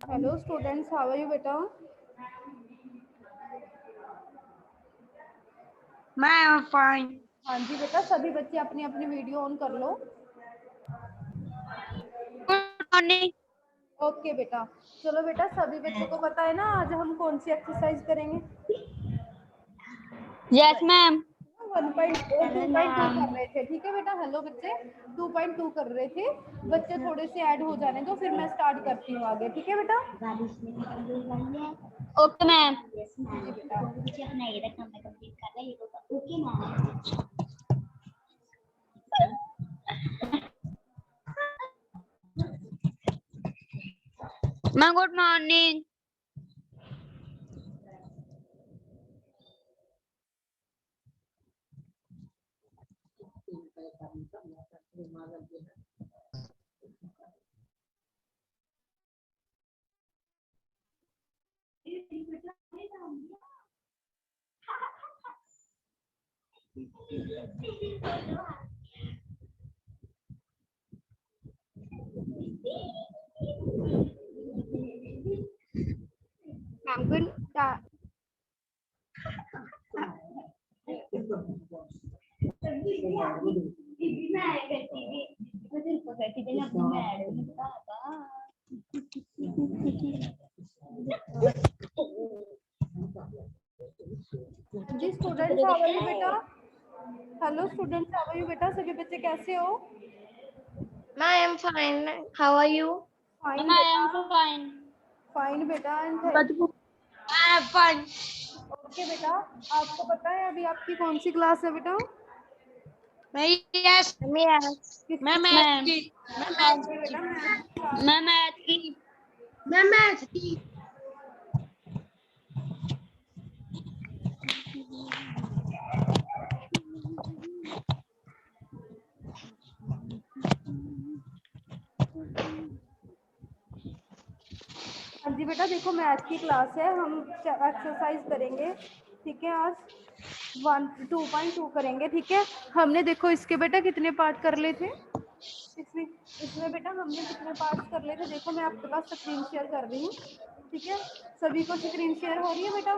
Hello students, how are you बेटा? मैं fine. हाँ जी बेटा, सभी बच्चे अपनी अपनी वीडियो ऑन कर लो। Good morning. ओके बेटा, चलो बेटा, सभी बच्चों को पता है ना आज हम कौन सी एक्सरसाइज करेंगे? Yes ma'am. 1.2 कर रहे थे, ठीक है बेटा। हेलो बच्चे, 2.2 कर रहे थे। बच्चे थोड़े से ऐड हो जाने दो, फिर मैं स्टार्ट करती हूँ आगे, ठीक है बेटा? Okay ma'am. जी बेटा। Ma'am good morning. Ma'am good जी स्टूडेंट्स, हाउ आर यू बेटा? Hello students, how are you बेटा? सभी बच्चे कैसे हो? I am fine. How are you? Fine ma'am I बेटा। Am fine. फाइन बेटा एंड आई फाइन। ओके बेटा, आपको पता है अभी आपकी कौन सी क्लास है बेटा? मैं यस। Yes. मैं किसकी मैथ क्लास? की। हाँ जी बेटा, मैथ की क्लास। मैं मैथ की। मैं मैथ की। हाँ जी बेटा, देखो मैथ की क्लास है, हम एक्सरसाइज करेंगे, ठीक है। आज 2.2 करेंगे, ठीक है। हमने देखो इसके बेटा कितने पार्ट कर लिए थे? इसमें इसमें बेटा हमने कितने पार्ट्स कर लिए थे? देखो मैं आपके पास स्क्रीन शेयर कर रही हूँ, ठीक है। सभी को स्क्रीन शेयर हो रही है बेटा?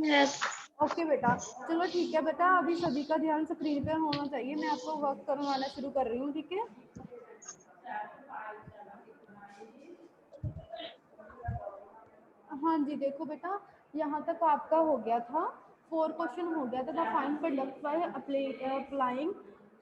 Yes. ओके बेटा, चलो ठीक है बेटा, अभी सभी का ध्यान स्क्रीन पे होना चाहिए। मैं आपको वर्क करवाना शुरू कर रही हूँ, ठीक है। हाँ जी, देखो बेटा, यहाँ तक आपका हो गया था, 4 क्वेश्चन हो गया था। Find product by applying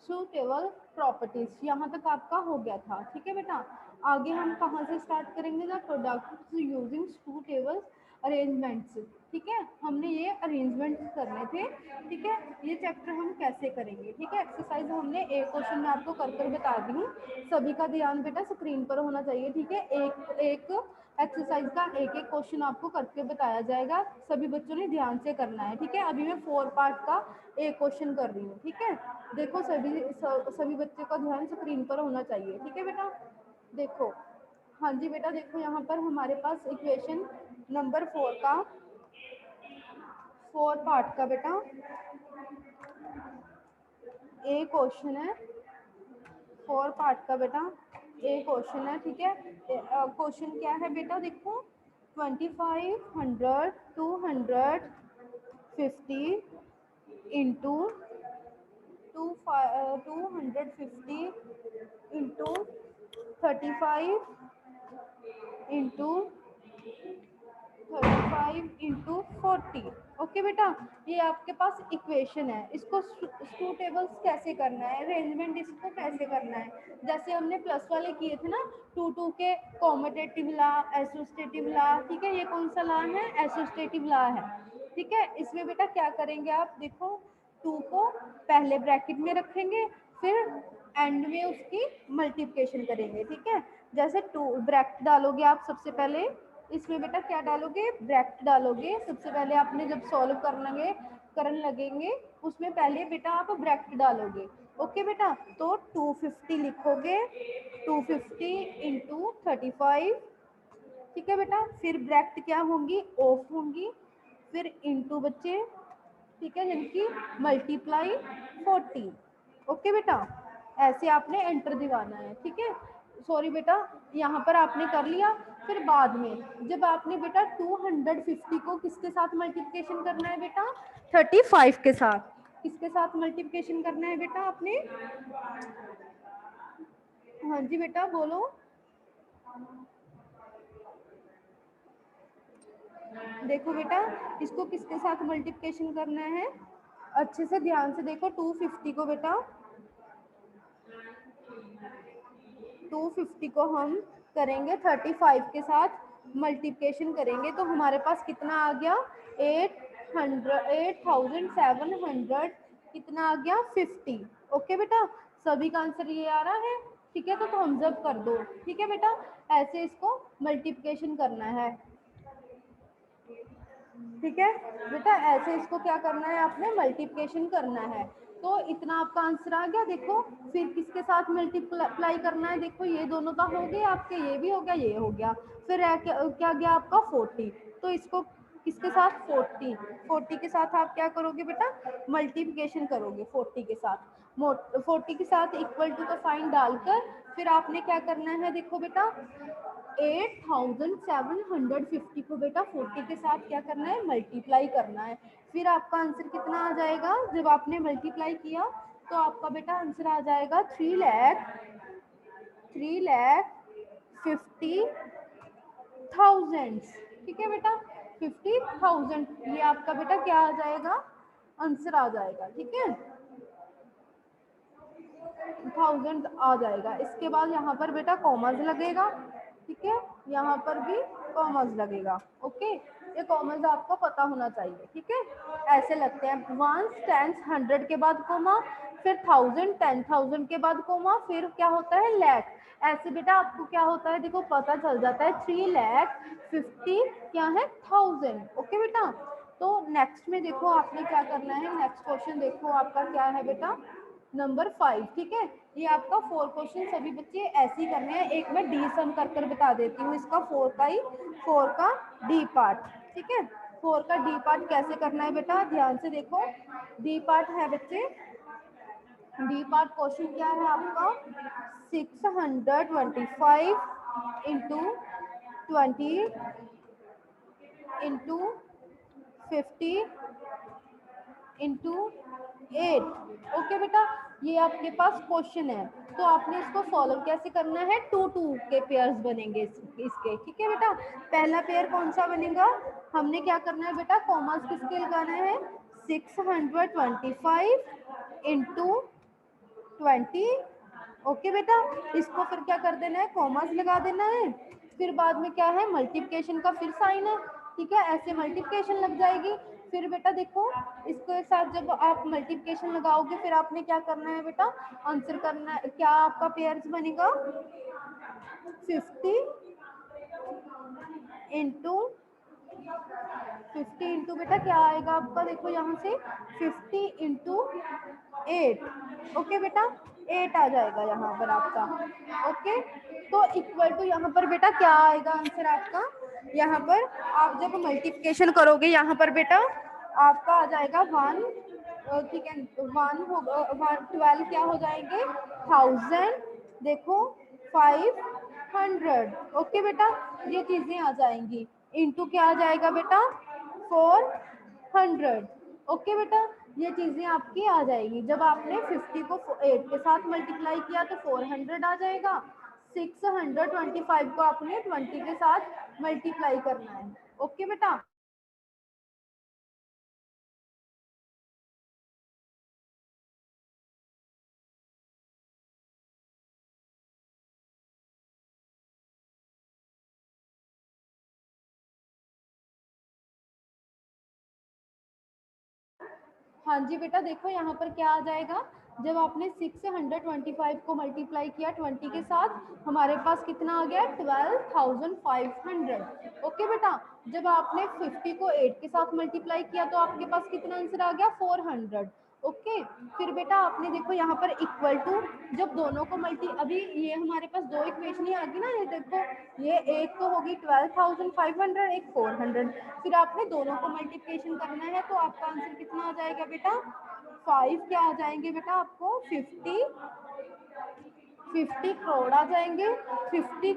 suitable properties, यहाँ तक आपका हो गया था, ठीक है बेटा। आगे हम कहाँ से स्टार्ट करेंगे? The product using suitable arrangements, ठीक है। हमने ये अरेंजमेंट्स करने थे, ठीक है। ये चैप्टर हम कैसे करेंगे, ठीक है। एक्सरसाइज हमने एक क्वेश्चन में आपको कर कर बता दी हूँ। सभी का ध्यान बेटा स्क्रीन पर होना चाहिए, ठीक है। एक एक एक्सरसाइज का एक एक क्वेश्चन आपको करके बताया जाएगा, सभी बच्चों ने ध्यान से करना है, ठीक है। अभी मैं 4 पार्ट का एक क्वेश्चन कर रही हूँ, ठीक है। देखो सभी बच्चे का ध्यान स्क्रीन पर होना चाहिए, ठीक है बेटा। देखो, हाँ जी बेटा, देखो यहाँ पर हमारे पास इक्वेशन नंबर 4 का 4 पार्ट का बेटा एक क्वेश्चन है। 4 पार्ट का बेटा एक क्वेश्चन है, ठीक है। क्वेश्चन क्या है बेटा? देखो, 2500 250 into 250 into 35 into 35 into 40। Okay बेटा, ये आपके पास इक्वेशन है। इसको सूटेबल्स कैसे करना है, अरेंजमेंट इसको कैसे करना है, जैसे हमने प्लस वाले किए थे ना, टू के कॉमटेटिव ला, एसोसिएटिव ला। ठीक है, ये कौन सा ला है, एसोसिएटिव ला है। ठीक है, इसमें बेटा क्या करेंगे आप, देखो 2 को पहले ब्रैकेट में रखेंगे, फिर एंड में उसकी मल्टीप्लिकेशन करेंगे। ठीक है, जैसे 2 ब्रैकेट डालोगे आप सबसे पहले, इसमें बेटा क्या डालोगे, ब्रैकेट डालोगे। सबसे पहले आपने जब सॉल्व करने लगेंगे उसमें पहले बेटा आप ब्रैकेट डालोगे। ओके बेटा, तो 250 लिखोगे, 250 इंटू 35। ठीक है बेटा, फिर ब्रैकेट क्या होंगी, ऑफ होंगी, फिर इंटू बच्चे, ठीक है, जिनकी मल्टीप्लाई 40। ओके बेटा, ऐसे आपने एंटर दिवाना है। ठीक है, सॉरी बेटा, यहाँ पर आपने कर लिया। फिर बाद में जब आपने बेटा 250 को किसके साथ मल्टीप्लिकेशन करना है बेटा, 35 के साथ। किसके साथ मल्टीप्लिकेशन करना है बेटा आपने, हाँ जी बेटा बोलो। देखो बेटा, इसको किसके साथ मल्टीप्लिकेशन करना है, अच्छे से ध्यान से देखो। 250 को बेटा, 250 को हम करेंगे 35 के साथ मल्टीप्लिकेशन करेंगे, तो हमारे पास कितना आ गया, 8700 कितना आ गया, 50। ओके बेटा, सभी का आंसर ये आ रहा है। ठीक है, तो थम्स अप कर दो। ठीक है बेटा, ऐसे इसको मल्टीप्लिकेशन करना है। ठीक है बेटा, ऐसे इसको क्या करना है, आपने मल्टीप्लिकेशन करना है। तो इतना आपका आंसर आ गया। देखो फिर किसके साथ मल्टीप्लाई करना है, देखो ये दोनों तो हो गए आपके, ये भी हो गया, ये हो गया, फिर क्या गया आपका 40। तो इसको किसके साथ, 40 के साथ आप क्या करोगे बेटा, मल्टीप्लिकेशन करोगे 40 के साथ। 40 के साथ इक्वल टू का साइन डालकर फिर आपने क्या करना है, देखो बेटा 8750 को बेटा 40 के साथ क्या करना है, मल्टीप्लाई करना है। फिर आपका आंसर कितना आ जाएगा, जब आपने मल्टीप्लाई किया तो आपका बेटा आंसर आ जाएगा 3,50,000। ठीक है बेटा, 50,000 ये आपका बेटा क्या आ जाएगा, आंसर आ जाएगा। ठीक है, 1000 आ जाएगा। इसके बाद यहाँ पर बेटा कॉमर्स लगेगा। ठीक है, यहाँ पर भी कॉमर्स लगेगा। ओके, ये कॉमर्स आपको पता होना चाहिए। ठीक है, ऐसे लगते हैं, 1 10 100 के बाद कोमा, फिर 1000 10,000 के बाद कोमा, फिर क्या होता है, लाख। ऐसे बेटा आपको क्या होता है, देखो पता चल जाता है, 3,50,000 क्या है, 1000। ओके बेटा, तो नेक्स्ट में देखो आपने क्या करना है, नेक्स्ट क्वेश्चन देखो आपका क्या है बेटा, नंबर 5। ठीक है, ये आपका 4 क्वेश्चन सभी बच्चे ऐसे ही करने हैं। एक मैं डी सम कर बता देती हूँ इसका, 4 का डी पार्ट। ठीक है, 4 का डी पार्ट कैसे करना है बेटा, ध्यान से देखो। डी पार्ट है बच्चे, डी पार्ट क्वेश्चन क्या है आपका, 625 इंटू 20 इंटू 50 इंटू 8। ओके बेटा, ये आपके पास क्वेश्चन है, तो आपने इसको सॉल्व कैसे करना है, 2 के पेयर्स बनेंगे इसके। ठीक है बेटा, पहला पेयर कौन सा बनेगा, हमने क्या करना है बेटा, कॉमर्स किसके लगाना है, 625 इंटू 20। ओके बेटा, इसको फिर क्या कर देना है, कॉमर्स लगा देना है, फिर बाद में क्या है, मल्टीप्लिकेशन का फिर साइन है। ठीक है, ऐसे मल्टीप्लिकेशन लग जाएगी। फिर बेटा देखो, इसके साथ जब आप मल्टीप्लिकेशन लगाओगे फिर आपने क्या करना है बेटा, आंसर करना है, क्या आपका पेयर्स बनेगा, 50 इंटू 50 इंटू बेटा क्या आएगा आपका, देखो यहाँ से 50 इंटू 8। ओके बेटा, 8 आ जाएगा यहाँ पर आपका। ओके, तो इक्वल टू यहाँ पर बेटा क्या आएगा आंसर आपका, यहाँ पर आप जब मल्टीप्लिकेशन करोगे यहाँ पर बेटा आपका आ जाएगा 1। ठीक है, 1 होगा, 12 क्या हो जाएंगे, 1000, देखो 500। ओके बेटा, ये चीजें आ जाएंगी, इंटू क्या आ जाएगा बेटा, 400। ओके बेटा, ये चीजें आपकी आ जाएगी। जब आपने 50 को 8 के साथ मल्टीप्लाई किया तो 400 आ जाएगा, 625 को आपने 20 के साथ मल्टीप्लाई करना है। ओके बेटा, हाँ जी बेटा, देखो यहाँ पर क्या आ जाएगा, जब आपने 6 से 125 को मल्टीप्लाई किया 20 के साथ, हमारे पास कितना आ गया 12,500। ओके बेटा, जब आपने 50 को 8 के साथ मल्टीप्लाई किया तो आपके पास कितना आंसर आ गया 400। ओके, फिर बेटा आपने देखो यहाँ पर इक्वल टू, जब दोनों को अभी ये हमारे पास दो इक्वेशन ही आ गई ना, ये देखो, ये एक तो होगी 12,500, एक 400, फिर आपने दोनों को मल्टीप्लिकेशन करना है तो आपका आंसर कितना आ जाएगा बेटा 5, क्या आ जाएंगे बेटा आपको 50 करोड़ आ जाएंगे। 50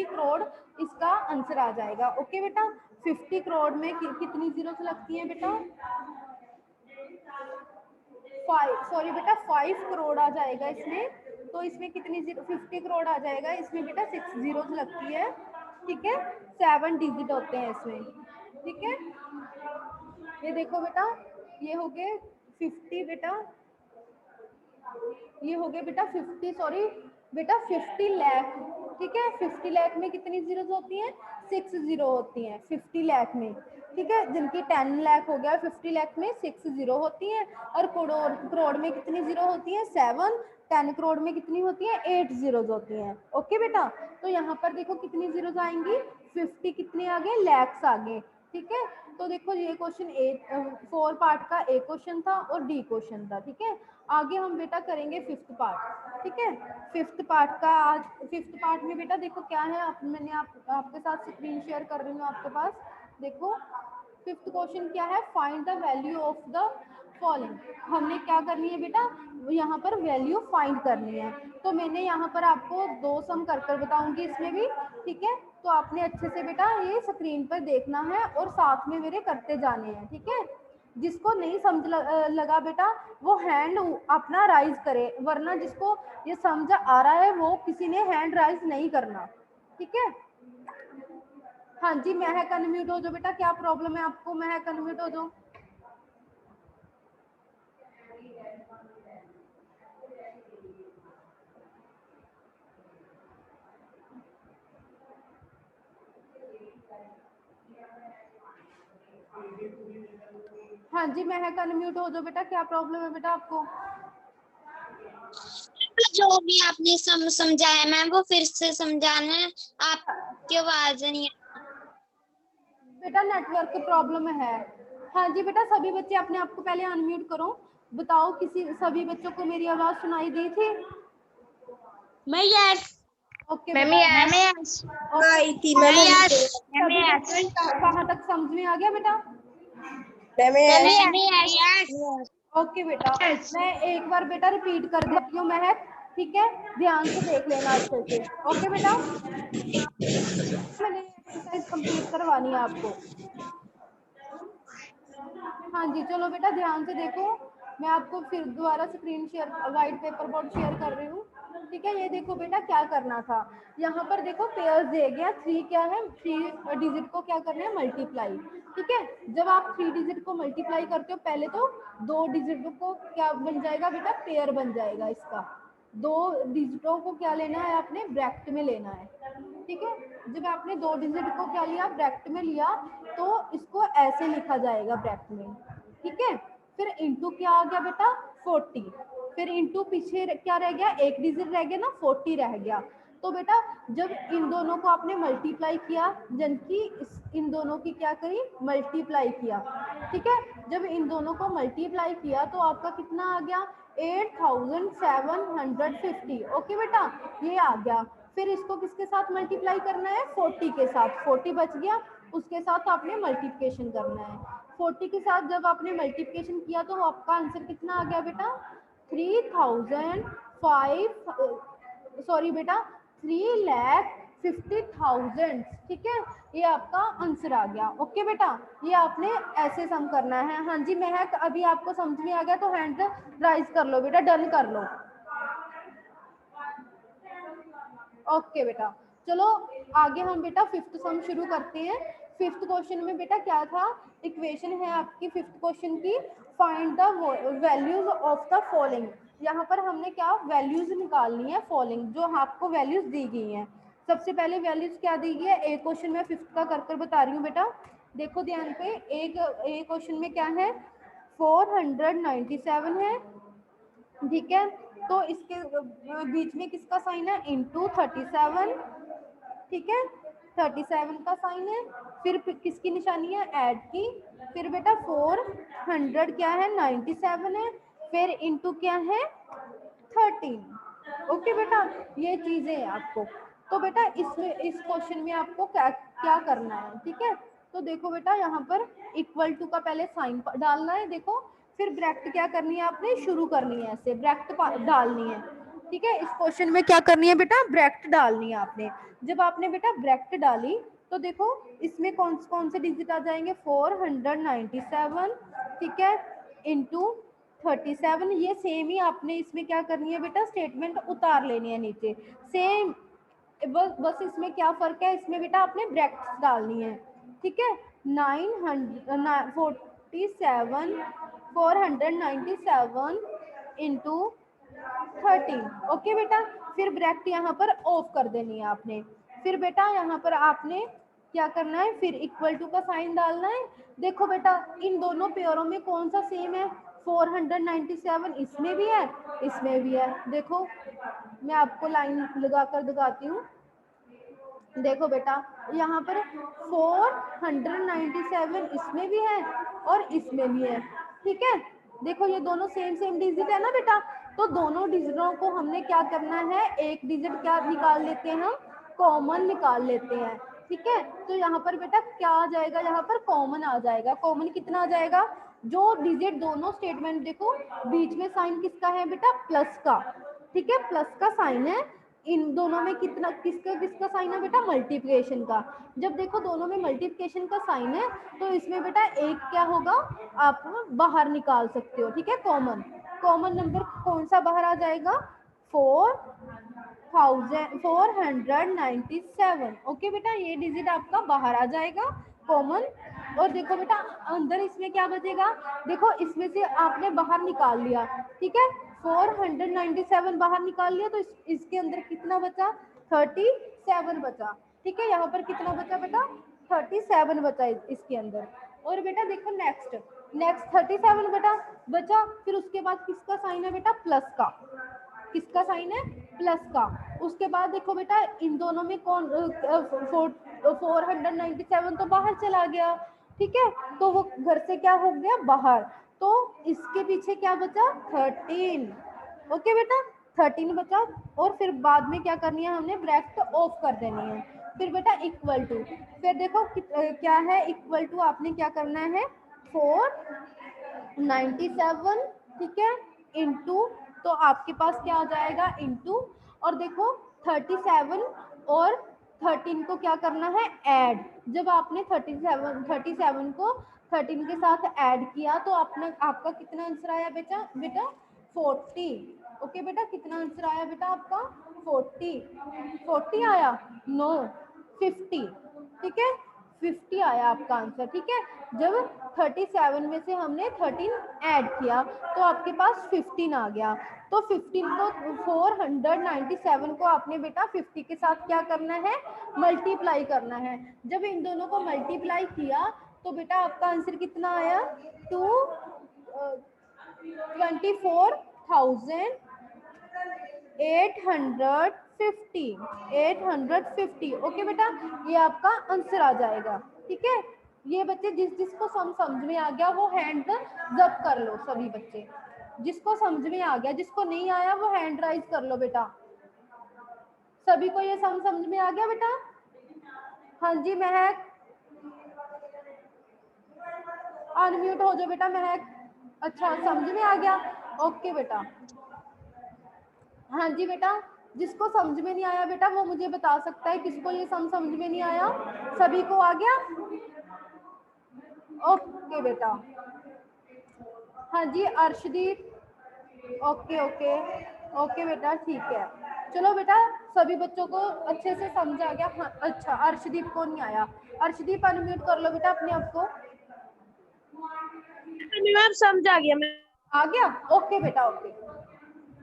करोड़ इसका आंसर आ जाएगा। ओके बेटा, 50 करोड़ में कितनी जीरो लगती है बेटा 5 करोड़ आ जाएगा इसमें, तो इसमें कितनी जीरो 50 करोड़ आ जाएगा, इसमें बेटा 6 जीरो लगती है। ठीक है, 7 डिजिट होते हैं इसमें। ठीक है, ये देखो बेटा, ये हो गए 50 बेटा, ये हो गए बेटा 50, सॉरी बेटा 50 लाख। ठीक है, 50 लाख में कितनी जीरो होती हैं 6 जीरो होती हैं 50 लाख में। ठीक है, जिनकी 10 लाख हो गया 50 लाख में 6 जीरो होती हैं, और करोड़ में कितनी जीरो होती हैं 7, 10 करोड़ में कितनी होती है 8 जीरोज होती हैं। ओके बेटा, तो यहाँ पर देखो कितनी जीरोज आएंगी 50 कितने आ गए लैक्स आ गए। ठीक है, तो देखो ये क्वेश्चन 4 पार्ट का ए क्वेश्चन था और डी क्वेश्चन था। ठीक है, आगे हम बेटा करेंगे 5th पार्ट। ठीक है, 5th पार्ट का आज 5th पार्ट में बेटा देखो क्या है, मैंने आपके साथ स्क्रीन शेयर कर रही हूँ आपके पास। देखो 5th क्वेश्चन क्या है, find the value of the following. हमने क्या करनी है बेटा, यहाँ पर वैल्यू फाइंड करनी है। तो मैंने यहाँ पर आपको 2 सम कर बताऊंगी इसमें भी। ठीक है, तो आपने अच्छे से बेटा ये स्क्रीन पर देखना है और साथ में मेरे करते जाने हैं। ठीक है, जिसको नहीं समझ लगा बेटा वो हैंड अपना राइज करे, वरना जिसको ये समझ आ रहा है वो किसी ने हैंड राइज नहीं करना। ठीक है, हाँ जी, महक अनम्यूट हो जाओ बेटा, क्या प्रॉब्लम है आपको, महक अनम्यूट हो जाओ। हाँ जी, महक अनम्यूट हो जाओ बेटा, क्या प्रॉब्लम है बेटा आपको। जो भी आपने समझाया मैम वो फिर से समझाना है, आपकी आवाज नहीं बेटा नेटवर्क प्रॉब्लम है। हाँ जी बेटा, सभी बच्चे अपने आप को पहले अनम्यूट करो, बताओ किसी सभी बच्चों को मेरी आवाज सुनाई दी थी। मैं यस ओके मैम बेटा, यस आई थी मैं मैम, यस सभी बच्चे कहाँ तक समझ में आ गया बेटा। मैम यस ओके बेटा, मैं एक बार बेटा रिपीट कर देती हूँ महक, ठीक है, ध्यान से देख लेना अच्छे से। ओके बेटा, मैंने एक्सरसाइज कंप्लीट करवानी है आपको। हाँ जी, चलो बेटा ध्यान से देखो, मैं आपको फिर दोबारा screen share white paper board share कर रही हूँ। ठीक है, ये देखो बेटा क्या करना था, यहाँ पर देखो पेयर्स दे गया, 3 क्या है 3 डिजिट को क्या करना है मल्टीप्लाई। ठीक है, जब आप 3 डिजिट को मल्टीप्लाई करते हो पहले तो 2 डिजिट को क्या बन जाएगा बेटा पेयर बन जाएगा इसका, 2 डिजिटों को क्या लेना है आपने ब्रैकेट में लेना है। ठीक है, जब आपने 2 डिजिट को क्या लिया ब्रैकेट में लिया तो इसको ऐसे लिखा जाएगा ब्रैकेट में। ठीक है, फिर इंटू क्या आ गया बेटा 40, फिर इंटू पीछे क्या रह गया, एक डिजिट रह गया ना 40 रह गया। तो बेटा जब इन दोनों को आपने मल्टीप्लाई किया, जनकी इन दोनों की क्या करी मल्टीप्लाई किया। ठीक है, जब इन दोनों को मल्टीप्लाई किया तो आपका कितना आ गया 8750। ओके बेटा, ये आ गया। फिर इसको किसके साथ मल्टीप्लाई करना है 40 के साथ, 40 बच गया, उसके साथ आपने मल्टीप्लिकेशन करना है। 40 के साथ जब आपने मल्टीप्लिकेशन किया तो आपका आंसर कितना आ गया बेटा 3,50,000। ठीक है, ये आपका आंसर आ गया। ओके बेटा, ये आपने ऐसे सम करना है। हाँ जी महक, अभी आपको समझ में आ गया तो हैंड राइज कर लो बेटा, डन कर लो। ओके बेटा, चलो आगे हम बेटा फिफ्थ सम शुरू करते हैं। फिफ्थ क्वेश्चन में बेटा क्या था, इक्वेशन है आपकी फिफ्थ क्वेश्चन की, find the values of the following. यहाँ पर हमने क्या वैल्यूज निकालनी है फॉलोइंग, जो आपको वैल्यूज दी गई हैं। सबसे पहले वैल्यूज क्या दी गई है, एक क्वेश्चन में फिफ्थ का कर बता रही हूँ बेटा, देखो ध्यान पे। एक क्वेश्चन में क्या है, 497 है, ठीक है। तो इसके बीच में किसका साइन है, इंटू 37, ठीक है, 37 का साइन है। फिर किसकी निशानी है, ऐड की। फिर बेटा 400 क्या है, 97 है। फिर इंटू क्या है, 13। ओके बेटा, ये चीजें हैं आपको। तो बेटा इसमें इस क्वेश्चन में आपको क्या क्या करना है, ठीक है। तो देखो बेटा यहाँ पर इक्वल टू का पहले साइन डालना है, देखो। फिर ब्रैकेट क्या करनी है आपने, शुरू करनी है, ऐसे ब्रैकेट डालनी है, ठीक है। इस क्वेश्चन में क्या करनी है बेटा, ब्रैकेट डालनी है आपने। जब आपने बेटा ब्रैकेट डाली तो देखो इसमें कौन से डिजिट आ जाएंगे, 497, ठीक है, इंटू 37। ये सेम ही आपने इसमें क्या करनी है बेटा, स्टेटमेंट उतार लेनी है नीचे, सेम। बस इसमें क्या फर्क है, इसमें बेटा आपने ब्रैकेट्स डालनी है, ठीक है। 497 इंटू 13, ओके बेटा। फिर ब्रैकेट यहाँ पर ऑफ कर देनी है आपने। फिर बेटा यहाँ पर आपने क्या करना है, फिर इक्वल टू का साइन डालना है। देखो बेटा इन दोनों पेयरों में कौन सा सेम है, 497 इसमें भी है, इसमें भी है। देखो मैं आपको लाइन लगा कर दिखाती हूँ, देखो बेटा यहाँ पर 497 इसमें भी है और इसमें भी है, ठीक है। देखो ये दोनों सेम डिजिट है ना बेटा, तो दोनों डिजिटों को हमने क्या करना है, एक डिजिट क्या निकाल लेते हैं हम, कॉमन निकाल लेते हैं, ठीक है। तो यहाँ पर बेटा क्या आ जाएगा, यहाँ पर कॉमन आ जाएगा। कॉमन कितना आ जाएगा, जो डिजिट दोनों स्टेटमेंट, देखो बीच में साइन किसका है बेटा, प्लस का, ठीक है, प्लस का साइन है। इन दोनों में कितना किसका किसका साइन है बेटा, मल्टीप्लिकेशन का। जब देखो दोनों में मल्टीप्लिकेशन का साइन है तो इसमें बेटा एक क्या होगा, आप बाहर निकाल सकते हो, ठीक है। कॉमन नंबर कौन सा बाहर आ जाएगा, 497। ओके बेटा, ये डिजिट आपका बाहर आ जाएगा कॉमन। और देखो बेटा अंदर इसमें क्या बचेगा, देखो इसमें से आपने बाहर निकाल लिया, ठीक है, 497 बाहर निकाल लिया, तो इसके अंदर कितना बचा, 37 बचा, ठीक है। यहाँ पर कितना बचा बेटा, 37 बचा इसके अंदर। और बेटा देखो नेक्स्ट 37 बेटा बचा। फिर उसके बाद किसका साइन है बेटा, प्लस का, किसका साइन है, प्लस का। उसके बाद देखो बेटा इन दोनों में कौन 497 तो बाहर चला गया, ठीक है, तो वो घर से क्या हो गया, बाहर। तो इसके पीछे क्या बचा, 13, ओके बेटा 13 बचा। और फिर बाद में क्या करनी है, हमने ब्रैकेट ऑफ कर देनी है। फिर बेटा इक्वल टू, फिर देखो क्या है, इक्वल टू आपने क्या करना है, 497, ठीक है, इंटू, तो आपके पास क्या आ जाएगा, इंटू, और देखो 37 और 13 को क्या करना है, ऐड। जब आपने 37 को 13 के साथ ऐड किया तो आपका कितना आंसर आया बेटा 40। ओके बेटा, कितना आंसर आया बेटा आपका, 40 आया, नो 50, ठीक है, 50 आया आपका आंसर, ठीक है। जब 37 में से हमने 13 ऐड किया तो आपके पास 15 आ गया। तो 15 को 497 को आपने बेटा 50 के साथ क्या करना है, मल्टीप्लाई करना है। जब इन दोनों को मल्टीप्लाई किया तो बेटा आपका आंसर कितना आया, 850। ओके बेटा, ये आपका आंसर आ जाएगा, ठीक है। ये बच्चे जिसको समझ में आ गया वो हैंड अप कर लो, सभी बच्चे जिसको समझ में आ गया, जिसको नहीं आया वो हैंड राइज कर लो बेटा। सभी को ये समझ में आ गया बेटा, हाँ जी महक, अनम्यूट हो जाओ बेटा महक। अच्छा समझ में आ गया, ओके बेटा। हाँ जी बेटा, जिसको समझ में नहीं आया बेटा वो मुझे बता सकता है, किसको ये समझ में नहीं आया, सभी को आ गया, ओके बेटा। हाँ जी अर्शदीप, ओके ओके ओके बेटा, ठीक है। चलो बेटा सभी बच्चों को अच्छे से समझ आ गया? हाँ, अच्छा अर्शदीप को नहीं आया। अर्शदीप अनम्यूट कर लो बेटा अपने आप को। मैम समझ आ गया। आ गया? ओके बेटा, ओके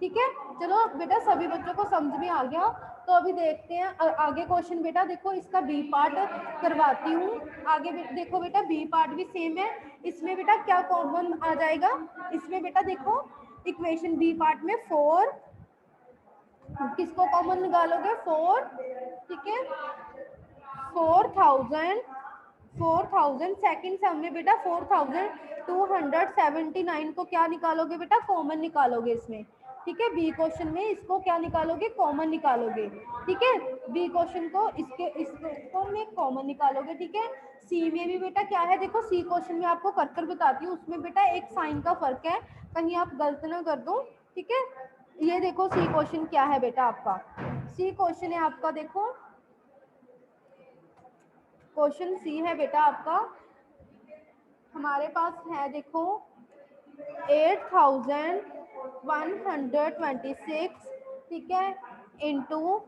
ठीक है। चलो बेटा सभी बच्चों को समझ में आ गया। तो अभी देखते हैं आगे क्वेश्चन। बेटा देखो इसका बी पार्ट करवाती हूँ। आगे देखो बेटा बी पार्ट भी सेम है। इसमें बेटा क्या कॉमन आ जाएगा? इसमें बेटा देखो इक्वेशन बी पार्ट में 4, किसको कॉमन निकालोगे? 4, ठीक है। 4000 सेकंड सम में बेटा 4279 को क्या निकालोगे बेटा? कॉमन निकालोगे इसमें, ठीक है। बी क्वेश्चन में इसको क्या निकालोगे? कॉमन निकालोगे, ठीक है। बी क्वेश्चन को इसको में कॉमन निकालोगे, ठीक है। सी में भी बेटा क्या है? देखो सी क्वेश्चन में आपको कर कर बताती हूँ। उसमें बेटा एक साइन का फर्क है, कहीं आप गलत ना कर दो, ठीक है। ये देखो सी क्वेश्चन क्या है बेटा आपका। सी क्वेश्चन है आपका, देखो क्वेश्चन सी है बेटा आपका। हमारे पास है देखो 8126, ठीक है, इंटू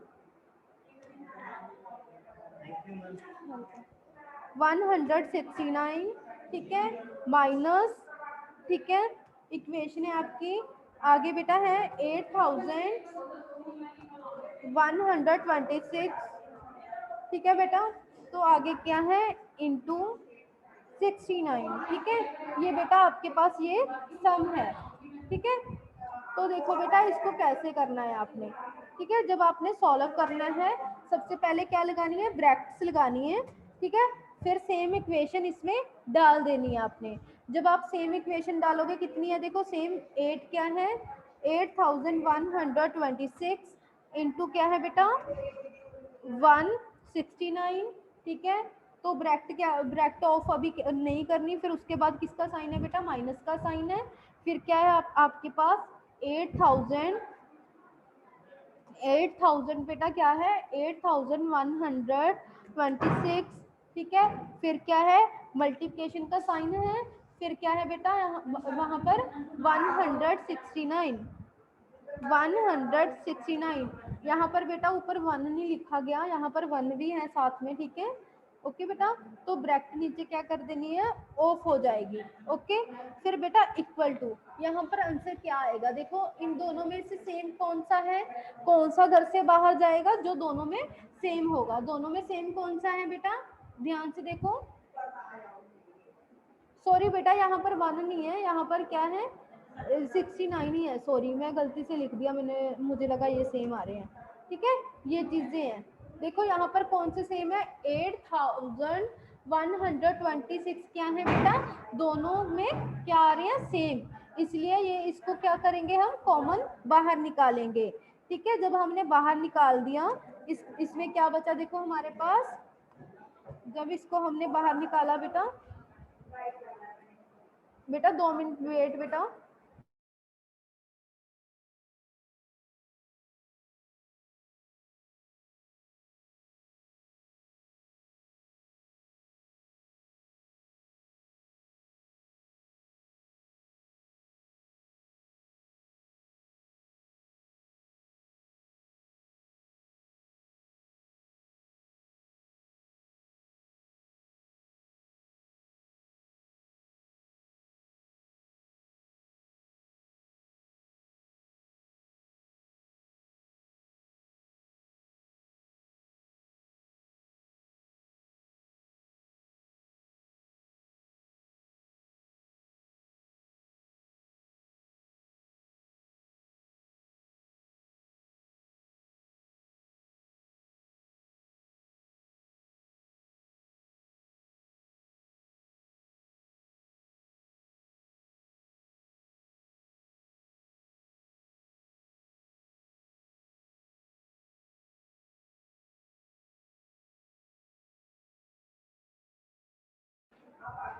169, ठीक है, माइनस, ठीक है। इक्वेशन है आपकी आगे बेटा है 8126, ठीक है बेटा। तो आगे क्या है? इंटू 69, ठीक है। ये बेटा आपके पास ये सम है, ठीक है। तो देखो बेटा इसको कैसे करना है आपने, ठीक है। जब आपने सॉल्व करना है सबसे पहले क्या लगानी है? ब्रैकेट्स लगानी है, ठीक है। फिर सेम इक्वेशन इसमें डाल देनी है आपने। जब आप सेम इक्वेशन डालोगे कितनी है? देखो सेम 8 क्या है? 8126 इंटू क्या है बेटा? 169, ठीक है। तो ब्रैकेट क्या, ब्रैकेट ऑफ अभी नहीं करनी। फिर उसके बाद किसका साइन है बेटा? माइनस का साइन है। फिर क्या है आपके पास 8000 बेटा क्या है? 8126, ठीक है। फिर क्या है? मल्टीप्लिकेशन का साइन है। फिर क्या है बेटा? वहां पर 169, यहाँ पर बेटा ऊपर 1 नहीं लिखा गया, यहाँ पर 1 भी है साथ में, ठीक है। ओके बेटा, तो ब्रैकेट नीचे क्या कर देनी है? ऑफ हो जाएगी, ओके। फिर बेटा इक्वल टू, यहाँ पर आंसर क्या आएगा? देखो इन दोनों में से सेम कौन सा है? कौन सा घर से बाहर जाएगा? जो दोनों में सेम होगा। दोनों में सेम कौन सा है बेटा? ध्यान से देखो। सॉरी बेटा यहाँ पर 1 नहीं है, यहाँ पर क्या है? 69 ही है। सॉरी मैं गलती से लिख दिया मैंने, मुझे लगा ये सेम आ रहे हैं, ठीक है। ये चीजें हैं, देखो यहाँ पर कौन से सेम है? 8126 क्या है बेटा? दोनों में क्या आ रहे हैं? सेम। इसलिए ये इसको क्या करेंगे? हम कॉमन बाहर निकालेंगे, ठीक है। जब हमने बाहर निकाल दिया इसमें क्या बचा? देखो हमारे पास, जब इसको हमने बाहर निकाला बेटा 2 मिनट वेट बेटा।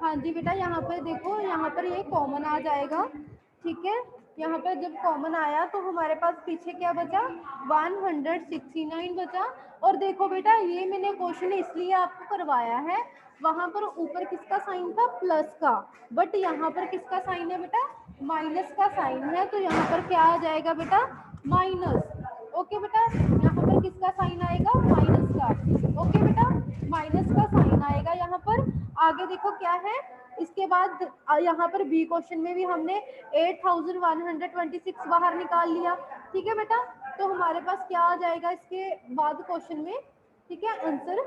हाँ जी बेटा, यहाँ पर देखो, यहाँ पर ये कॉमन आ जाएगा, ठीक है। यहाँ पर जब कॉमन आया तो हमारे पास पीछे क्या बचा? 169 बचा। और देखो बेटा ये मैंने क्वेश्चन इसलिए आपको करवाया है, वहां पर ऊपर किसका साइन था? प्लस का, बट यहाँ पर किसका साइन है बेटा? माइनस का साइन है। तो यहाँ पर क्या आ जाएगा बेटा? माइनस। ओके बेटा, यहाँ पर किसका साइन आएगा, माइनस का। ओके बेटा, माइनस का साइन आएगा यहाँ पर। आगे देखो क्या है, इसके बाद यहाँ पर बी क्वेश्चन में भी हमने 8126 बाहर निकाल लिया। ठीक है बेटा, तो हमारे पास क्या आ जाएगा इसके बाद क्वेश्चन में, ठीक है, आंसर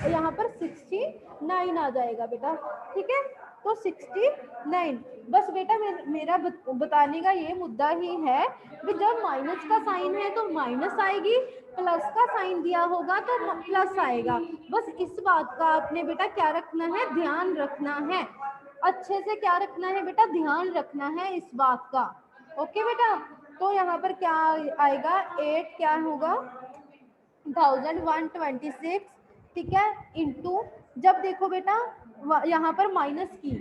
यहाँ पर 69 आ जाएगा बेटा। ठीक है, तो 69। बस बेटा मेरा बताने का ये मुद्दा ही है कि जब माइनस का साइन है तो माइनस आएगी, प्लस का साइन दिया होगा तो प्लस आएगा। बस इस बात का आपने बेटा क्या रखना है, ध्यान रखना है। अच्छे से क्या रखना है बेटा, ध्यान रखना है इस बात का। ओके बेटा, तो यहाँ पर क्या आएगा, 8 क्या होगा, 1126, ठीक है, इंटू, जब देखो बेटा यहाँ पर माइनस की,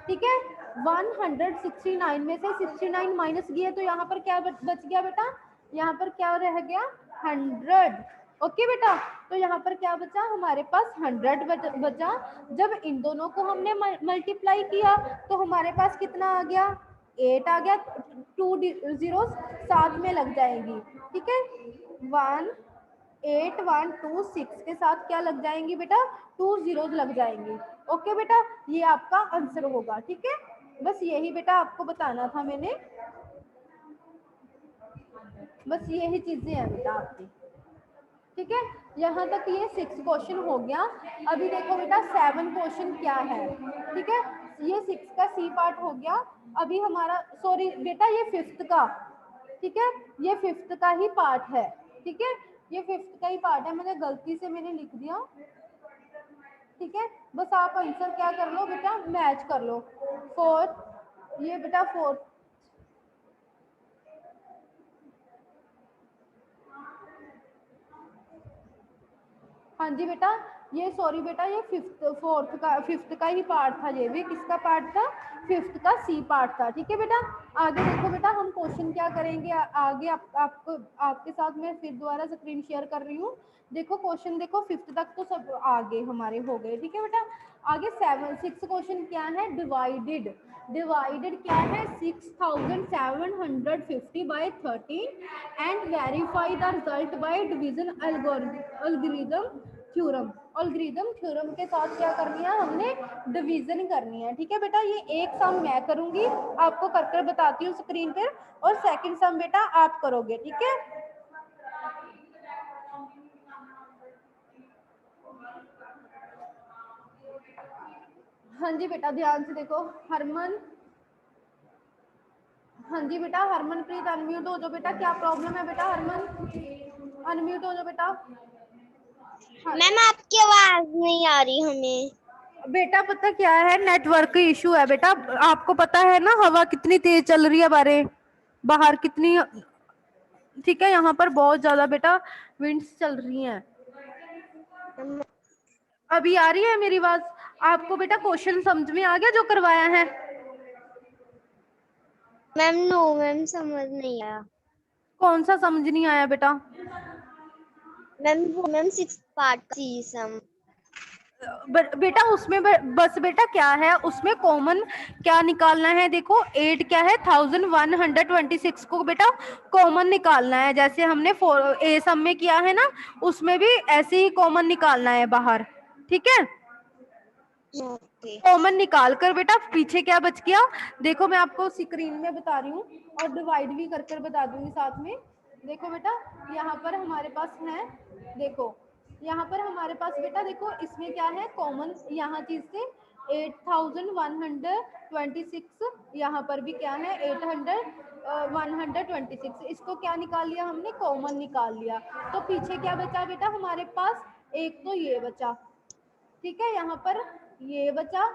ठीक है, 169 में से 69 माइनस की है तो यहाँ पर क्या बच गया बेटा, यहाँ पर क्या रह गया, 100। ओके बेटा, तो यहाँ पर क्या बचा, हमारे पास 100 बचा। जब इन दोनों को हमने मल्टीप्लाई किया तो हमारे पास कितना आ गया, 8 आ गया। 2 जीरोस साथ में लग जाएंगी, ठीक है, 18126 के साथ क्या लग जाएंगी बेटा, 2 जीरोस लग जाएंगी। ओके बेटा, ये आपका आंसर होगा। ठीक है, बस यही बेटा आपको बताना था मैंने, बस यही चीजें हैं बेटा आपकी। ठीक है, यहाँ तक ये 6 क्वेश्चन हो गया। अभी देखो बेटा 7 क्वेश्चन क्या है। ठीक है, ये 6 का सी पार्ट हो गया। अभी हमारा, सॉरी बेटा, ये 5th का, ठीक है, ये 5th का ही पार्ट है। ठीक है, ये 5th का ही पार्ट है, मैंने गलती से मैंने लिख दिया। ठीक है, बस आप आंसर क्या कर लो बेटा, मैच कर लो। 4, ये बेटा 4, हाँ जी बेटा, ये सॉरी बेटा, ये 5th का ही पार्ट था। ये भी किसका पार्ट था, 5th का सी पार्ट था। ठीक है बेटा, आगे देखो बेटा हम क्वेश्चन क्या करेंगे आगे, आपको आपके साथ मैं फिर दोबारा स्क्रीन शेयर कर रही हूँ। देखो क्वेश्चन, देखो 5th तक तो सब आगे हमारे हो गए। ठीक है बेटा, आगे 6 क्वेश्चन क्या है, डिवाइडेड। डिवाइडेड क्या है, 6750 by 13 and verify the result by division algorithm theorem. Algorithm theorem के साथ क्या करनी है, हमने डिवीजन करनी है। ठीक है बेटा, ये एक सम मैं करूंगी, आपको कर कर बताती हूँ स्क्रीन पर, और सेकंड सम बेटा आप करोगे। ठीक है, हाँ जी बेटा, ध्यान से देखो। हरमन, हाँ जी बेटा, हरमनप्रीत अनम्यूट हो जाओ बेटा। क्या प्रॉब्लम है बेटा, हरमन अनम्यूट हो जाओ बेटा। मैम आपकी आवाज नहीं आ रही हमें। बेटा पता क्या है, नेटवर्क इशू है बेटा। आपको पता है ना हवा कितनी तेज चल रही है बाहर कितनी, ठीक है, यहाँ पर बहुत ज्यादा बेटा विंड्स चल रही हैं। अभी आ रही है मेरी आवाज आपको बेटा? क्वेश्चन समझ में आ गया जो करवाया है? मैम नो मैम, समझ नहीं आया। कौन सा समझ नहीं आया बेटा? मैम 6 पार्ट का सी सम। बेटा उसमें बस बेटा क्या है, उसमें कॉमन क्या निकालना है, देखो 8 क्या है, 1126 को बेटा कॉमन निकालना है। जैसे हमने ए सम में किया है ना, उसमें भी ऐसे ही कॉमन निकालना है बाहर। ठीक है, कॉमन निकाल कर बेटा पीछे क्या बच गया, देखो मैं आपको स्क्रीन में बता रही हूँ और डिवाइड भी कर कर बता दूंगी साथ में। देखो बेटा यहाँ पर हमारे पास है, देखो यहाँ पर हमारे पास बेटा देखो इसमें क्या है कॉमन, यहाँ चीज से 8126, यहाँ पर भी क्या है 126, इसको क्या निकाल लिया हमने, कॉमन निकाल लिया। तो पीछे क्या बचा बेटा हमारे पास, एक तो ये बचा, ठीक है, यहाँ पर ये बचा,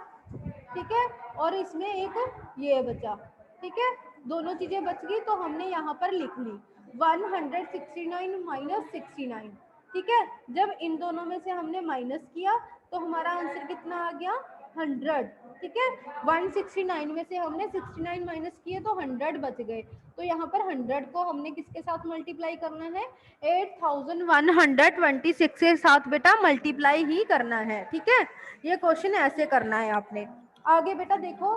ठीक है, और इसमें एक ये बचा, ठीक है, दोनों चीजें बच गई तो हमने यहाँ पर लिख ली 169 माइनस 69। ठीक है, जब इन दोनों में से हमने माइनस किया तो हमारा आंसर कितना आ गया, 100। ठीक है, 169 में से हमने 69 माइनस किए तो 100 बच गए। तो यहाँ पर 100 को हमने किसके साथ मल्टीप्लाई करना है, 8126 के साथ बेटा मल्टीप्लाई ही करना है। ठीक है, ये क्वेश्चन ऐसे करना है आपने। आगे बेटा देखो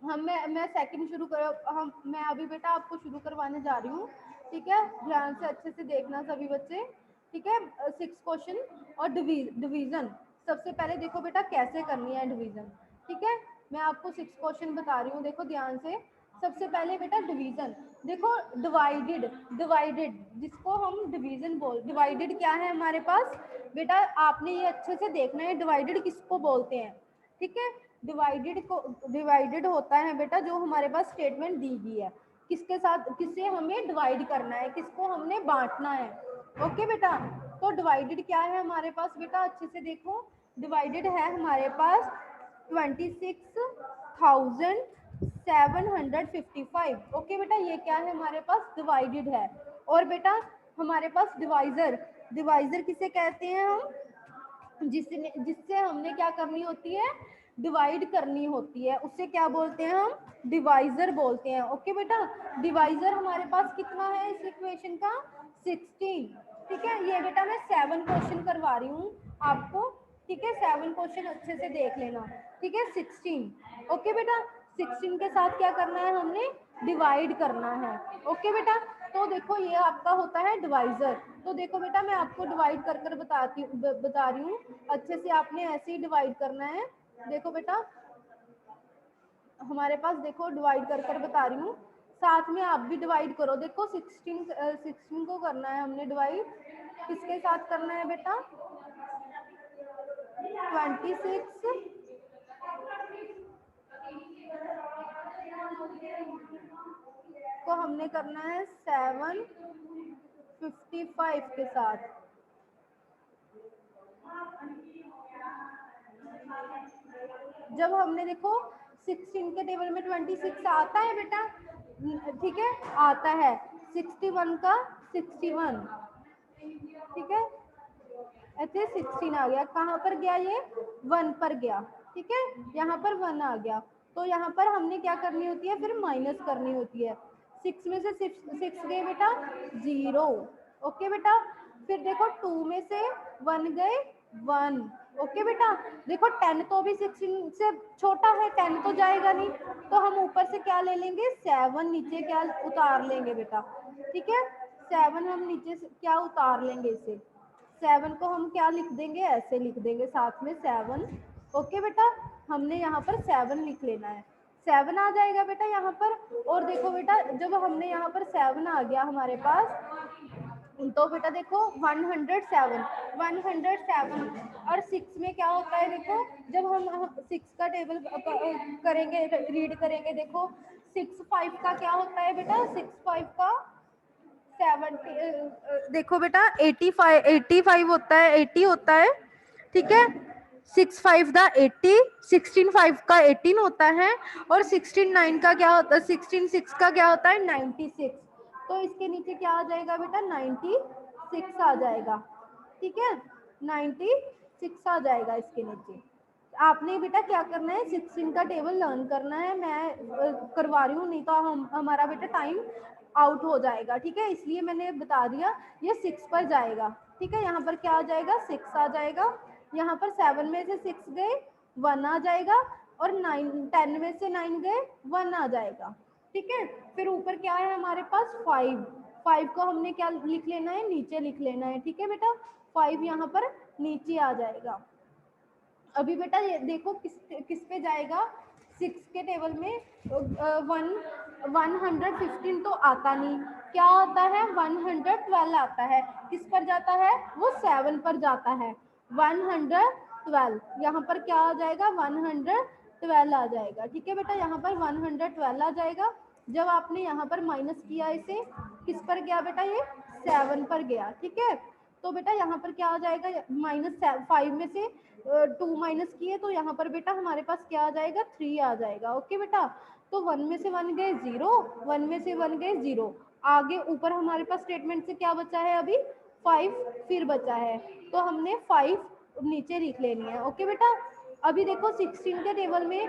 मैं सेकंड शुरू कर, मैं अभी बेटा आपको शुरू करवाने जा रही हूँ। ठीक है, ध्यान से अच्छे से देखना सभी बच्चे। ठीक है। 6 क्वेश्चन और डिवीजन। सबसे पहले देखो बेटा कैसे करनी है डिवीजन, ठीक है। मैं आपको 6 क्वेश्चन बता रही हूँ, देखो ध्यान से। सबसे पहले बेटा डिवीजन, देखो डिवाइडेड, डिवाइडेड जिसको हम डिवीजन डिवाइडेड क्या है हमारे पास बेटा, आपने ये अच्छे से देखना है डिवाइडेड किसको बोलते हैं, ठीक है। डिवाइडेड होता है बेटा जो हमारे पास स्टेटमेंट दी गई है, किसके साथ, किससे हमें डिवाइड करना है, किसको हमने बांटना है। ओके बेटा, तो डिवाइडेड क्या है हमारे पास बेटा, अच्छे से देखो। डिवाइडेड है हमारे पास 26,755। ओके बेटा, ये क्या है हमारे पास डिवाइडेड है। और बेटा हमारे पास डिवाइजर, डिवाइजर किसे कहते हैं हम, जिससे हमने क्या करनी होती है, डिवाइड करनी होती है, उससे क्या बोलते हैं हम, डिवाइजर बोलते हैं। ओके बेटा, डिवाइजर हमारे पास कितना है इस इक्वेशन का, 16, ठीक है। ये बेटा मैं 7 क्वेश्चन करवा रही हूँ आपको, ठीक है। 7 क्वेश्चन अच्छे से देख लेना, ठीक है। 16, ओके बेटा। 16 के साथ क्या करना है, हमने डिवाइड करना है। ओके बेटा, तो देखो ये आपका होता है डिवाइजर। तो देखो बेटा मैं आपको डिवाइड कर कर बता रही हूँ, अच्छे से आपने ऐसे ही डिवाइड करना है। देखो बेटा हमारे पास, देखो डिवाइड कर कर बता रही हूँ, साथ में आप भी डिवाइड करो। देखो 16 को करना है हमने डिवाइड, किसके साथ करना है बेटा, 26 को हमने करना है 755 के साथ। जब हमने देखो 16 के टेबल में 26 आता है बेटा, ठीक है, आता है। 61 का 61, ठीक है, ऐसे 16 आ गया, कहाँ पर गया ये, 1 पर गया, ठीक है, यहाँ पर 1 आ गया। तो यहाँ पर हमने क्या करनी होती है, फिर माइनस करनी होती है। 6 में से 6 गए बेटा 0, ओके बेटा। फिर देखो 2 में से 1 गए 1, ओके बेटा। देखो 10 तो भी 16 से छोटा है, 10 तो जाएगा नहीं, तो हम ऊपर से क्या ले लेंगे, 7 नीचे क्या उतार लेंगे बेटा, ठीक है। 7 हम नीचे से क्या उतार लेंगे, इसे 7 को हम क्या लिख देंगे, ऐसे लिख देंगे साथ में 7, ओके बेटा। हमने यहाँ पर 7 लिख लेना है, 7 आ जाएगा बेटा यहाँ पर। और देखो बेटा जब हमने यहाँ पर 7 आ गया हमारे पास, तो बेटा देखो 107 और 6 में क्या होता है, देखो जब हम 6 का टेबल करेंगे, रीड करेंगे, देखो 6 5 का क्या होता है बेटा, 6 5 का 70, देखो बेटा 85 होता है, 80 होता है, ठीक है। 6 5 का 80, 16 5 का 18 होता है, और 16 9 का क्या होता है, 16 6 का क्या होता है, 96। तो इसके नीचे क्या आ जाएगा बेटा, 96 आ जाएगा, ठीक है, 96 आ जाएगा इसके नीचे। आपने बेटा क्या करना है, 16 का टेबल लर्न करना है, मैं करवा रही हूँ, नहीं तो हमारा बेटा टाइम आउट हो जाएगा, ठीक है, इसलिए मैंने बता दिया। ये 6 पर जाएगा, ठीक है, यहाँ पर क्या आ जाएगा, 6 आ जाएगा, यहाँ पर 7 में से 6 गए 1 आ जाएगा, और 10 में से 9 गए 1 आ जाएगा, ठीक है। फिर ऊपर क्या है हमारे पास, 5 को हमने क्या लिख लेना है, नीचे लिख लेना है, ठीक है बेटा। 5 यहाँ पर नीचे आ जाएगा। अभी बेटा ये देखो किस पे जाएगा, 6 के टेबल में 115 तो आता नहीं, क्या आता है, 112 आता है, किस पर जाता है, वो 7 पर जाता है, 112 यहाँ पर क्या आ जाएगा, 112 आ जाएगा, ठीक है बेटा, यहाँ पर 112 आ जाएगा। जब आपने यहाँ पर माइनस किया, इसे किस पर गया बेटा, ये 7 पर गया, ठीक है। तो बेटा यहाँ पर क्या आ जाएगा, -5 में से 2 माइनस किए, तो यहाँ पर बेटा हमारे पास क्या आ जाएगा, 3 आ जाएगा, ओके बेटा। तो 1 में से 1 गए 0, 1 में से 1 गए 0, आगे ऊपर हमारे पास स्टेटमेंट से क्या बचा है, अभी 5 फिर बचा है, तो हमने 5 नीचे लिख लेनी है, ओके बेटा। अभी देखो 16 के टेबल में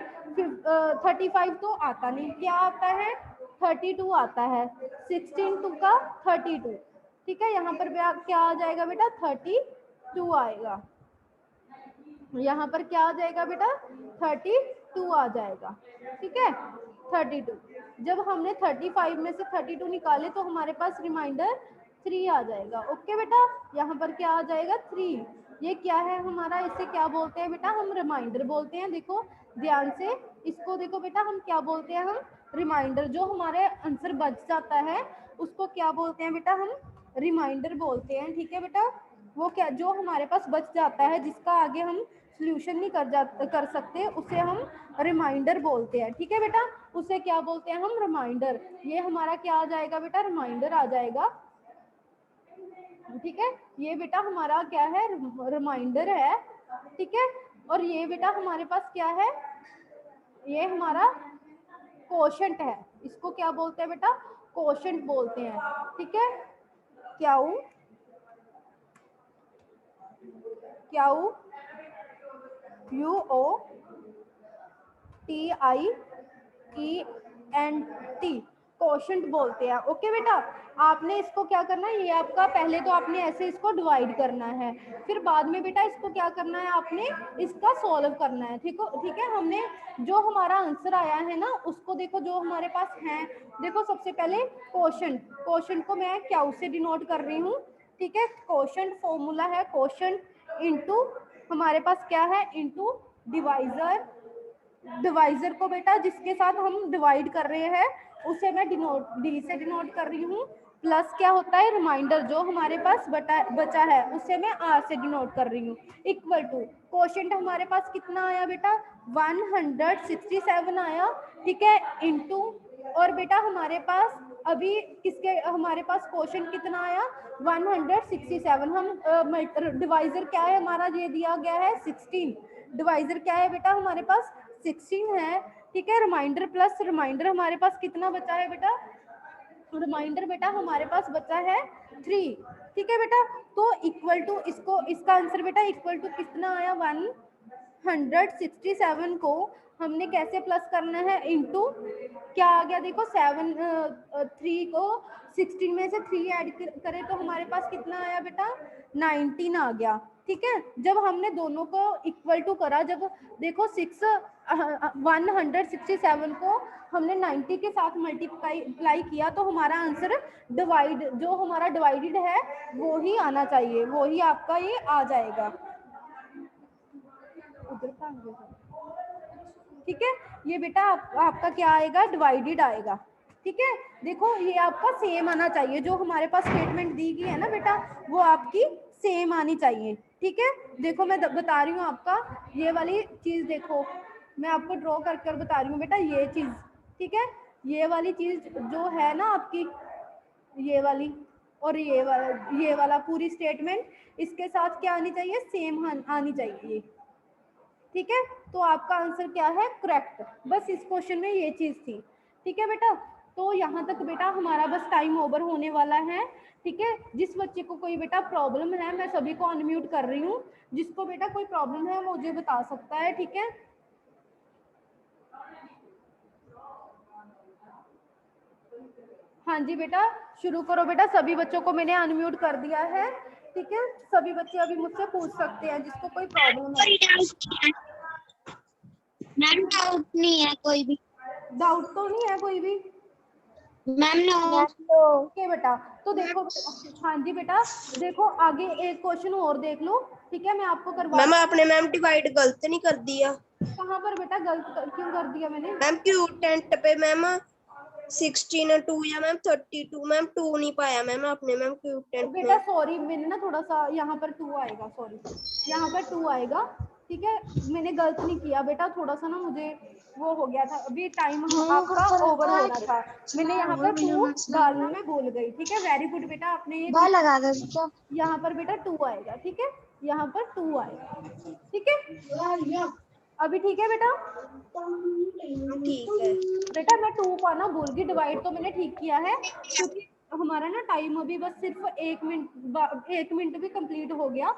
35 तो आता नहीं, क्या आता है, 32 आता है, 16 2 का 32, ठीक है, यहाँ पर क्या आ जाएगा बेटा, 32 आएगा, यहाँ पर क्या आ जाएगा बेटा, 32 आ जाएगा, ठीक है, 32। जब हमने 35 में से 32 निकाले, तो हमारे पास रिमाइंडर 3 आ जाएगा। ओके बेटा, यहाँ पर क्या आ जाएगा 3। ये क्या है हमारा, इसे क्या बोलते हैं बेटा, हम रिमाइंडर बोलते हैं। देखो ध्यान से इसको देखो बेटा, हम क्या बोलते हैं, हम रिमाइंडर। जो हमारे आंसर बच जाता है उसको क्या बोलते हैं बेटा, हम रिमाइंडर बोलते हैं। ठीक है बेटा, वो क्या जो हमारे पास बच जाता है, जिसका आगे हम सोल्यूशन नहीं कर सकते, उसे हम रिमाइंडर बोलते हैं। ठीक है बेटा, उसे क्या बोलते हैं हम, रिमाइंडर। ये हमारा क्या आ जाएगा बेटा, रिमाइंडर आ जाएगा। ठीक है, ये बेटा हमारा क्या है, रिमाइंडर है। ठीक है, और ये बेटा हमारे पास क्या है, ये हमारा कोशेंट है। इसको क्या बोलते हैं बेटा, कोशेंट बोलते हैं। ठीक है, क्याऊ क्याऊ QOTIENT कोशेंट बोलते हैं। ओके बेटा, आपने इसको क्या करना है, ये आपका पहले तो आपने ऐसे इसको डिवाइड करना है, फिर बाद में बेटा इसको क्या करना है, आपने इसका सॉल्व करना है। ठीक है, हमने जो हमारा आंसर आया है ना उसको देखो, जो हमारे पास है, देखो सबसे पहले कोशेंट को मैं क्या से डिनोट कर रही हूँ। ठीक है, कोशेंट फॉर्मूला है कोशेंट इनटू हमारे पास क्या है, इनटू डिवाइजर को बेटा जिसके साथ हम डिवाइड कर रहे हैं उसे मैं डी से डिनोट कर रही हूँ, प्लस क्या होता है, रिमाइंडर जो हमारे पास बचा है उसे मैं आर से डिनोट कर रही हूँ, इक्वल टू कोशेंट हमारे पास कितना आया बेटा 167 आया। ठीक है, इनटू और बेटा हमारे पास अभी किसके हमारे पास कोशेंट कितना आया 167। हम डिवाइजर क्या है हमारा, ये दिया गया है 16। डिवाइजर क्या है बेटा हमारे पास 16 है। ठीक है, रिमाइंडर प्लस रिमाइंडर हमारे पास कितना बचा है बेटा, रिमाइंडर बेटा हमारे पास बचा है 3। ठीक है बेटा, तो इक्वल टू इसको इसका आंसर बेटा इक्वल टू कितना आया 167 को हमने कैसे प्लस करना है, इनटू क्या आ गया देखो 3 को 16 में से 3 ऐड करें तो हमारे पास कितना आया बेटा 19 आ गया। ठीक है, जब हमने दोनों को इक्वल टू करा, जब देखो 167 को हमने 90 के साथ मल्टीप्लाई किया तो हमारा आंसर जो हमारा डिवाइडेड है वो ही आना चाहिए, वो ही आपका ये आ जाएगा। ठीक है, ये बेटा आपका क्या आएगा, डिवाइडेड आएगा। ठीक है, देखो ये आपका सेम आना चाहिए, जो हमारे पास स्टेटमेंट दी गई है ना बेटा वो आपकी सेम आनी चाहिए। ठीक है, देखो मैं बता रही हूँ आपका ये वाली चीज, देखो मैं आपको ड्रॉ कर बता रही हूँ बेटा ये चीज। ठीक है, ये वाली चीज जो है ना आपकी, ये वाली और ये वाला पूरी स्टेटमेंट इसके साथ क्या आनी चाहिए, सेम आनी चाहिए। ठीक है, तो आपका आंसर क्या है, करेक्ट। बस इस क्वेश्चन में ये चीज थी। ठीक है बेटा, तो यहाँ तक बेटा हमारा बस टाइम ओवर होने वाला है। ठीक है, जिस बच्चे को कोई बेटा प्रॉब्लम है मैं सभी को अनम्यूट कर रही हूँ, जिसको बेटा कोई प्रॉब्लम है वो मुझे बता सकता है। ठीक है, हाँ जी बेटा शुरू करो बेटा, सभी बच्चों को मैंने अनम्यूट कर दिया है। ठीक है, सभी बच्चे अभी मुझसे पूछ सकते हैं जिसको कोई प्रॉब्लम है। मैम डाउट नहीं है कोई भी, डाउट तो नहीं है कोई भी मैम नो। ओके बेटा, तो देखो हाँ जी बेटा देखो आगे एक क्वेश्चन और देख लो। ठीक है, मैं आपको करवा मैम आपने मैम डिवाइड गलत नहीं कर दिया। कहाँ पर बेटा गलत क्यों कर दिया मैंने, मैम क्यूटेंट पे मैम 16 2 या मैम 32 मैम 2 नहीं पाया मैम आपने मैम क्यूटेंट बेटा में। सॉरी मैंने ना थोड़ा सा यहाँ पर 2 आएगा, सॉरी यहाँ पर 2 आएगा। ठीक है, मैंने गलत नहीं किया बेटा, थोड़ा सा ना मुझे वो हो गया था, अभी टाइम आपका ओवर हो रहा था, मैंने यहाँ पर 2 डालना मैं भूल गई। ठीक है, वेरी गुड बेटा, आपने ये लगा दो यहाँ पर बेटा 2 आएगा। ठीक है, यहाँ पर 2 आएगा। ठीक है, अभी ठीक है बेटा, ठीक है बेटा मैं 2 पाना भूल गई, डिवाइड तो मैंने ठीक किया है क्योंकि हमारा ना टाइम अभी बस सिर्फ 1 मिनट भी कंप्लीट हो गया।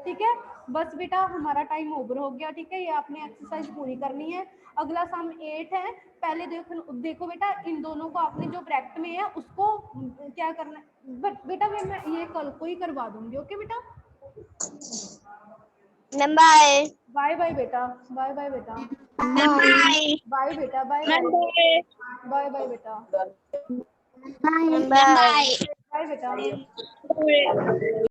ठीक है, बस बेटा हमारा टाइम ओवर हो गया। ठीक है, ये आपने एक्सरसाइज पूरी करनी है। अगला सम 8 है, पहले देखो बेटा इन दोनों को आपने जो ब्रैकेट में है उसको क्या करना है, बेटा मैं ये कल को ही करवा दूंगी। ओके बेटा, बाय बाय बाय बेटा, बाय बाय बेटा, बाय बाय बेटा, बाय बाय बाय बाय बेटा, बाय। बाय बेटा।